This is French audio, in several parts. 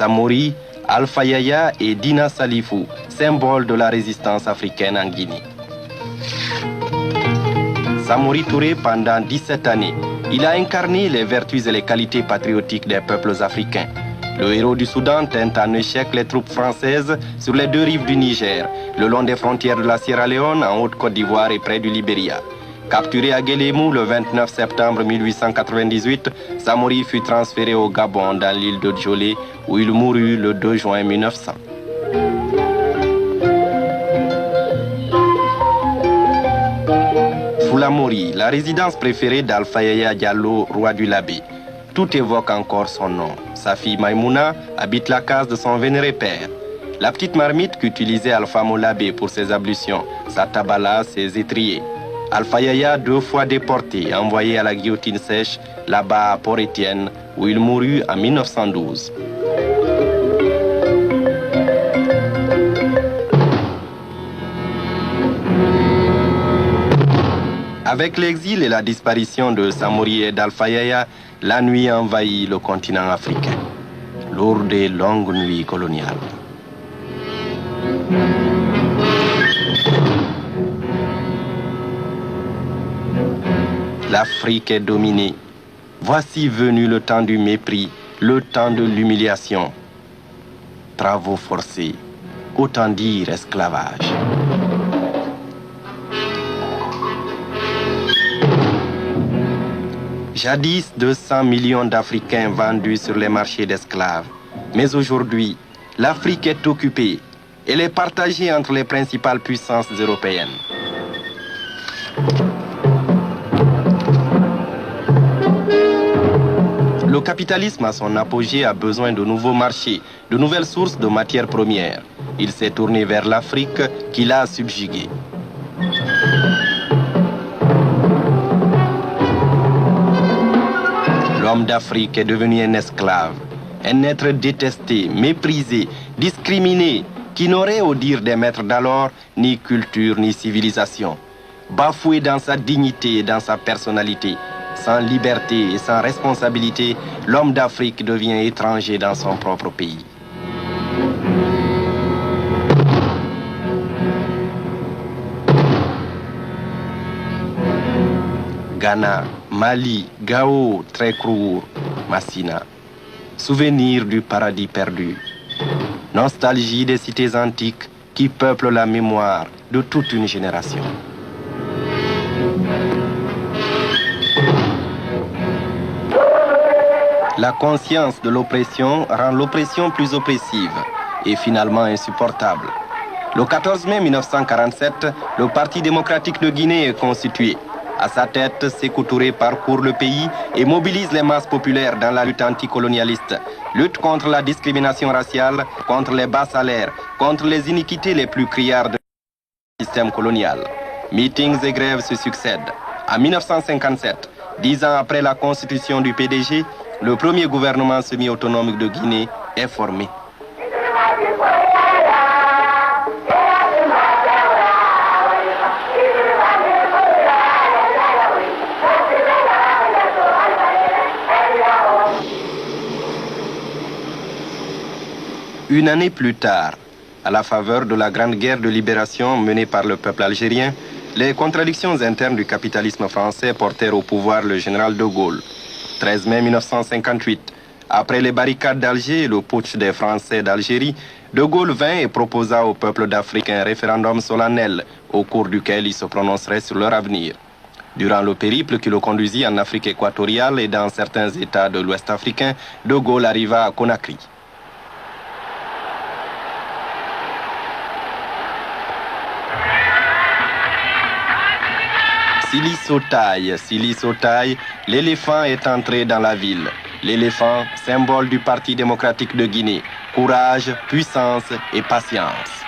Samori, Alpha Yaya et Dina Salifou, symbole de la résistance africaine en Guinée. Samori Touré, pendant 17 années, il a incarné les vertus et les qualités patriotiques des peuples africains. Le héros du Soudan tint en échec les troupes françaises sur les deux rives du Niger, le long des frontières de la Sierra Leone, en Haute-Côte d'Ivoire et près du Libéria. Capturé à Guélémou le 29 septembre 1898, Samori fut transféré au Gabon dans l'île de Djolé, où il mourut le 2 juin 1900. Foulamori, la résidence préférée d'Alpha Yaya Diallo, roi du Labé. Tout évoque encore son nom. Sa fille Maïmouna habite la case de son vénéré père. La petite marmite qu'utilisait Alpha Molabé pour ses ablutions, sa tabala, ses étriers. Alpha Yaya, 2 fois déporté, envoyé à la guillotine sèche, là-bas à Port-Étienne, où il mourut en 1912. Avec l'exil et la disparition de Samori et d'Alpha Yaya, la nuit envahit le continent africain. Lourde et longue nuit coloniale. L'Afrique est dominée. Voici venu le temps du mépris, le temps de l'humiliation. Travaux forcés, autant dire esclavage. Jadis, 200 millions d'Africains vendus sur les marchés d'esclaves. Mais aujourd'hui, l'Afrique est occupée. Elle est partagée entre les principales puissances européennes. Le capitalisme à son apogée a besoin de nouveaux marchés, de nouvelles sources de matières premières. Il s'est tourné vers l'Afrique qui l'a subjugué. L'homme d'Afrique est devenu un esclave, un être détesté, méprisé, discriminé, qui n'aurait, au dire des maîtres d'alors, ni culture ni civilisation. Bafoué dans sa dignité et dans sa personnalité, sans liberté et sans responsabilité, l'homme d'Afrique devient étranger dans son propre pays. Ghana, Mali, Gao, Trécrour, Massina. Souvenir du paradis perdu. Nostalgie des cités antiques qui peuplent la mémoire de toute une génération. La conscience de l'oppression rend l'oppression plus oppressive et finalement insupportable. Le 14 mai 1947, le Parti démocratique de Guinée est constitué. À sa tête, Sékou Touré parcourt le pays et mobilise les masses populaires dans la lutte anticolonialiste. Lutte contre la discrimination raciale, contre les bas salaires, contre les iniquités les plus criardes du système colonial. Meetings et grèves se succèdent. En 1957, 10 ans après la constitution du PDG, le premier gouvernement semi-autonome de Guinée est formé. Une année plus tard, à la faveur de la grande guerre de libération menée par le peuple algérien, les contradictions internes du capitalisme français portèrent au pouvoir le général de Gaulle. 13 mai 1958, après les barricades d'Alger et le putsch des Français d'Algérie, de Gaulle vint et proposa au peuple d'Afrique un référendum solennel au cours duquel ils se prononceraient sur leur avenir. Durant le périple qui le conduisit en Afrique équatoriale et dans certains États de l'Ouest africain, de Gaulle arriva à Conakry. Sili Sotaï, l'éléphant est entré dans la ville. L'éléphant, symbole du Parti démocratique de Guinée. Courage, puissance et patience.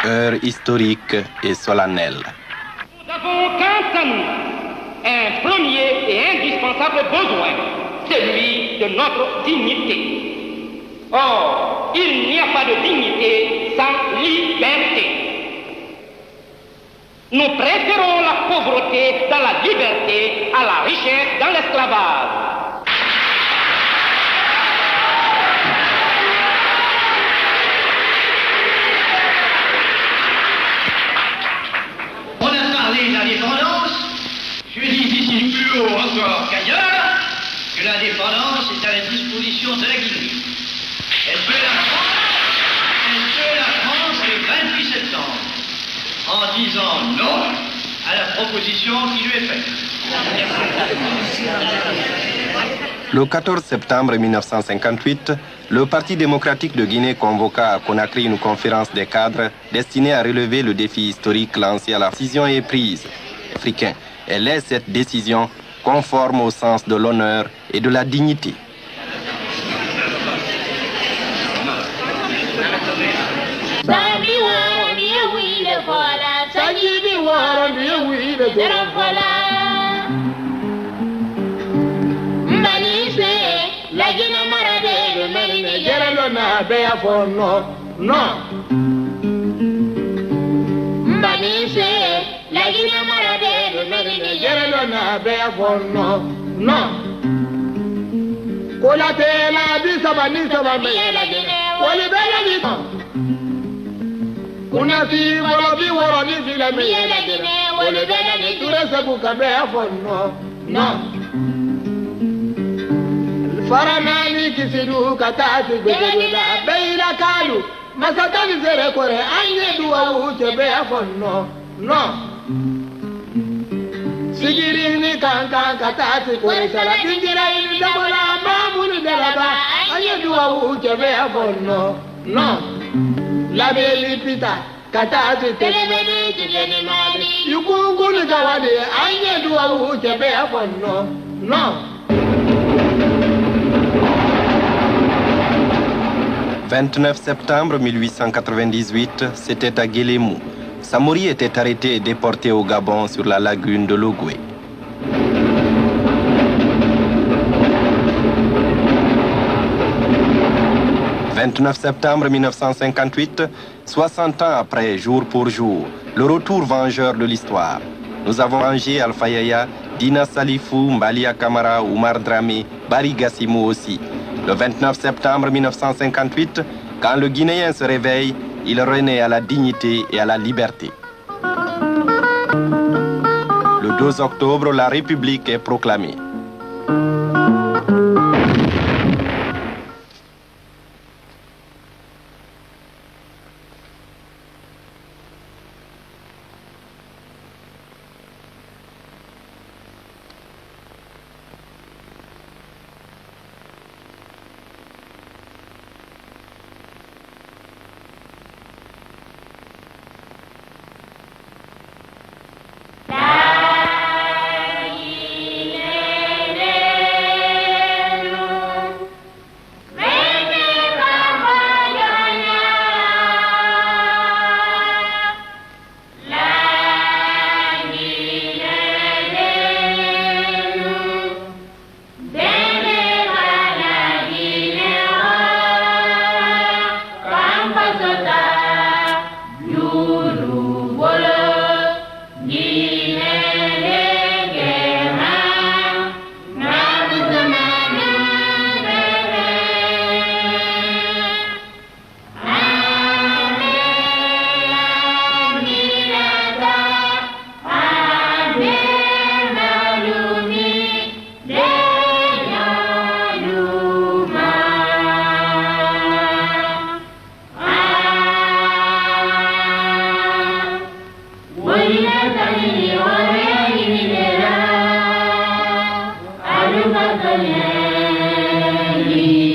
heure historique et solennelle. Nous avons quant à nous un premier et indispensable besoin, celui de notre dignité. Or, il n'y a pas de dignité sans liberté. Nous préférons la pauvreté dans la liberté à la richesse dans l'esclavage. On a parlé d'indépendance. Je dis ici plus haut encore qu'ailleurs que l'indépendance est à la disposition de la Guinée. Elle peut la France le 28 septembre. En disant non à la proposition qui lui est faite. Le 14 septembre 1958, le Parti démocratique de Guinée convoqua à Conakry une conférence des cadres destinée à relever le défi historique lancé à la décision est prise. Africain, elle est cette décision conforme au sens de l'honneur et de la dignité. La Guinée marade de Méline, Géraldona, Béafo, non, non. Mbanise, la Guinée marade de Méline, Géraldona, Béafo, non, non. Kolate la bisaba ni saba me la Guinée, wali bela ni. Kunasi wala wala ni sila me la Guinée, wali bela ni ture sabuka Béafo, non, non. Faramani kisidu katati bedela beira kalu masatani zere kore anye duwa uche be afonno no sigirini kanka katati kore sala tingira ini dabola mamuni delaba anye duwa uche be afonno no la beli pita katati telemeni tijeni mali yukungulu gawade anye duwa uche be afonno no. 29 septembre 1898, c'était à Guélémou. Samori était arrêté et déporté au Gabon sur la lagune de Logoué. « 29 septembre 1958, 60 ans après, jour pour jour, le retour vengeur de l'histoire. Nous avons rangé Alpha Yaya, Dina Salifou, Mbalia Kamara, Oumar Dramé, Bari Gassimou aussi. Le 29 septembre 1958, quand le Guinéen se réveille, il renaît à la dignité et à la liberté. Le 2 octobre, la République est proclamée. Alu